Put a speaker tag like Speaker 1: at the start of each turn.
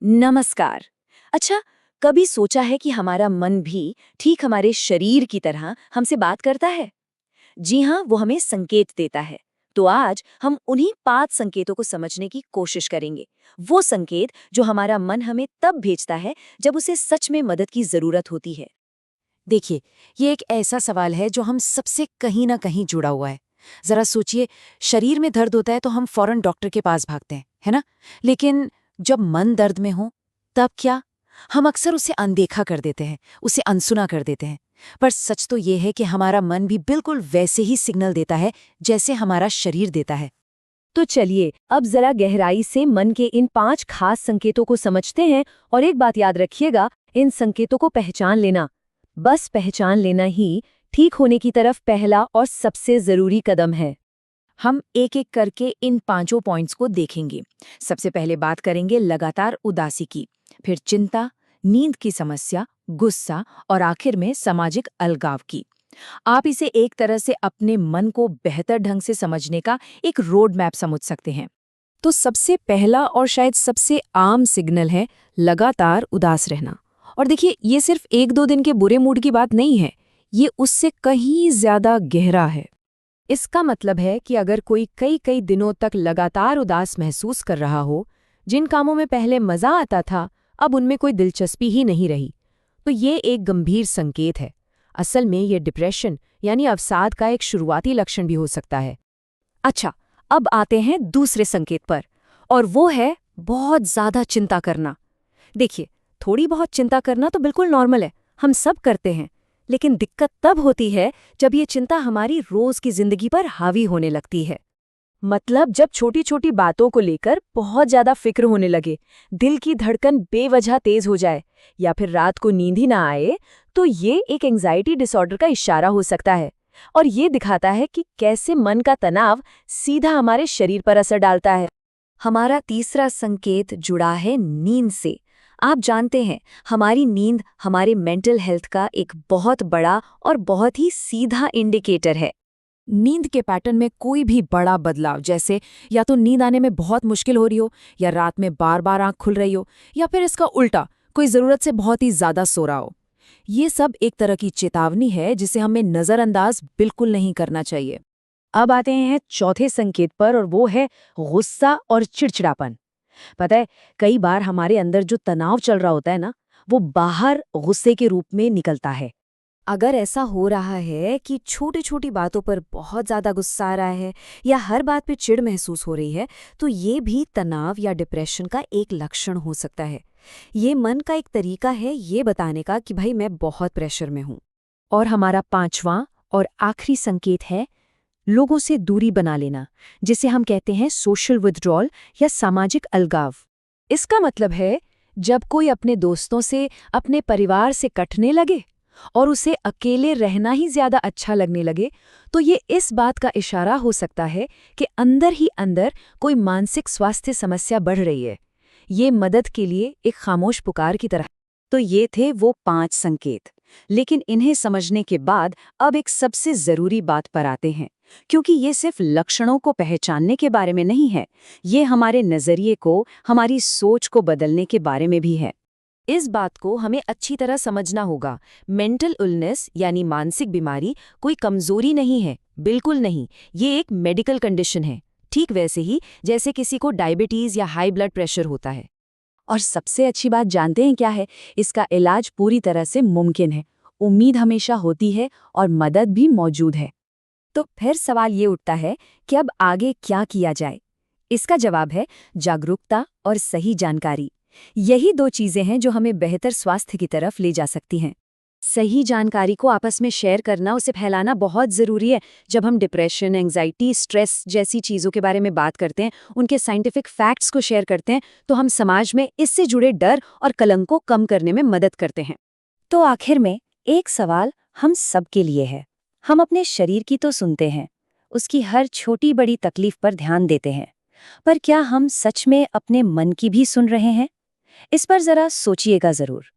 Speaker 1: नमस्कार। अच्छा, कभी सोचा है कि हमारा मन भी ठीक हमारे शरीर की तरह हमसे बात करता है? जी हाँ, वो हमें संकेत देता है। तो आज हम उन्हीं 5 संकेतों को समझने की कोशिश करेंगे। वो संकेत जो हमारा मन हमें तब भेजता है जब उसे सच में मदद की जरूरत होती है।
Speaker 2: देखिए, ये एक ऐसा सवाल है जो हम सबसे कहीं ना कहीं जुड़ा हुआ है। जरा सोचिए, शरीर में दर्द होता है तो हम फौरन डॉक्टर के पास भागते हैं, है ना? लेकिन जब मन दर्द में हो, तब क्या? हम अक्सर उसे अनदेखा कर देते हैं, उसे अनसुना कर देते हैं। पर सच तो ये है कि हमारा मन भी बिल्कुल वैसे ही सिग्नल देता है जैसे हमारा शरीर देता है।
Speaker 1: तो चलिए, अब जरा गहराई से मन के इन 5 खास संकेतों को समझते हैं। और एक बात याद रखिएगा, इन संकेतों को पहचान लेना, बस पहचान लेना ही ठीक होने की तरफ पहला और सबसे जरूरी कदम है।
Speaker 2: हम एक एक करके इन पांचों पॉइंट्स को देखेंगे। सबसे पहले बात करेंगे लगातार उदासी की, फिर चिंता, नींद की समस्या, गुस्सा और आखिर में सामाजिक अलगाव की। आप इसे एक तरह से अपने मन को बेहतर ढंग से समझने का एक रोड मैप समझ सकते हैं। तो सबसे पहला और शायद सबसे आम सिग्नल है लगातार उदास रहना। और देखिए, ये सिर्फ एक दो दिन के बुरे मूड की बात नहीं है, ये उससे कहीं ज्यादा गहरा है। इसका मतलब है कि अगर कोई कई कई दिनों तक लगातार उदास महसूस कर रहा हो, जिन कामों में पहले मजा आता था, अब उनमें कोई दिलचस्पी ही नहीं रही, तो ये एक गंभीर संकेत है। असल में ये डिप्रेशन यानी अवसाद का एक शुरुआती लक्षण भी हो सकता है।
Speaker 1: अच्छा, अब आते हैं दूसरे संकेत पर, और वो है बहुत ज्यादा चिंता करना। देखिए, थोड़ी बहुत चिंता करना तो बिल्कुल नॉर्मल है, हम सब करते हैं। लेकिन दिक्कत तब होती है जब ये चिंता हमारी रोज की जिंदगी पर हावी होने लगती है। मतलब जब छोटी छोटी बातों को लेकर बहुत ज्यादा फिक्र होने लगे, दिल की धड़कन बेवजह तेज हो जाए, या फिर रात को नींद ही ना आए, तो ये एक एंजाइटी डिसऑर्डर का इशारा हो सकता है। और ये दिखाता है कि कैसे मन का तनाव सीधा हमारे शरीर पर असर डालता है। हमारा तीसरा संकेत जुड़ा है नींद से। आप जानते हैं, हमारी नींद हमारे मेंटल हेल्थ का एक बहुत बड़ा और बहुत ही सीधा इंडिकेटर है।
Speaker 2: नींद के पैटर्न में कोई भी बड़ा बदलाव, जैसे या तो नींद आने में बहुत मुश्किल हो रही हो, या रात में बार बार आंख खुल रही हो, या फिर इसका उल्टा, कोई जरूरत से बहुत ही ज्यादा सो रहा हो, ये सब एक तरह की चेतावनी है जिसे हमें नजरअंदाज बिल्कुल नहीं करना चाहिए।
Speaker 1: अब आते हैं चौथे संकेत पर, और वो है गुस्सा और चिड़चिड़ापन। पता है, कई बार हमारे अंदर जो तनाव चल रहा होता है ना, वो बाहर गुस्से के रूप में निकलता है।
Speaker 2: अगर ऐसा हो रहा है कि छोटी छोटी बातों पर बहुत ज्यादा गुस्सा आ रहा है, या हर बात पे चिढ़ महसूस हो रही है, तो ये भी तनाव या डिप्रेशन का एक लक्षण हो सकता है। ये मन का एक तरीका है ये बताने का कि भाई मैं बहुत प्रेशर में हूं।
Speaker 1: और हमारा पांचवां और आखिरी संकेत है लोगों से दूरी बना लेना, जिसे हम कहते हैं सोशल विथड्रॉल या सामाजिक अलगाव। इसका मतलब है जब कोई अपने दोस्तों से, अपने परिवार से कटने लगे और उसे अकेले रहना ही ज्यादा अच्छा लगने लगे, तो ये इस बात का इशारा हो सकता है कि अंदर ही अंदर कोई मानसिक स्वास्थ्य समस्या बढ़ रही है। ये मदद के लिए एक खामोश पुकार की तरह। तो ये थे वो 5 संकेत। लेकिन इन्हें समझने के बाद अब एक सबसे जरूरी बात पर आते हैं, क्योंकि ये सिर्फ लक्षणों को पहचानने के बारे में नहीं है, ये हमारे नजरिए को, हमारी सोच को बदलने के बारे में भी है। इस बात को हमें अच्छी तरह समझना होगा। मेंटल इलनेस यानी मानसिक बीमारी कोई कमजोरी नहीं है, बिल्कुल नहीं। ये एक मेडिकल कंडीशन है, ठीक वैसे ही जैसे किसी को डायबिटीज या हाई ब्लड प्रेशर होता है। और सबसे अच्छी बात जानते हैं क्या है? इसका इलाज पूरी तरह से मुमकिन है, उम्मीद हमेशा होती है और मदद भी मौजूद है। तो फिर सवाल ये उठता है कि अब आगे क्या किया जाए? इसका जवाब है जागरूकता और सही जानकारी। यही 2 चीजें हैं जो हमें बेहतर स्वास्थ्य की तरफ ले जा सकती हैं। सही जानकारी को आपस में शेयर करना, उसे फैलाना बहुत ज़रूरी है। जब हम डिप्रेशन, एंजाइटी, स्ट्रेस जैसी चीज़ों के बारे में बात करते हैं, उनके साइंटिफिक फैक्ट्स को शेयर करते हैं, तो हम समाज में इससे जुड़े डर और कलंक को कम करने में मदद करते हैं। तो आखिर में एक सवाल हम सबके लिए है। हम अपने शरीर की तो सुनते हैं, उसकी हर छोटी बड़ी तकलीफ पर ध्यान देते हैं, पर क्या हम सच में अपने मन की भी सुन रहे हैं? इस पर ज़रा सोचिएगा ज़रूर।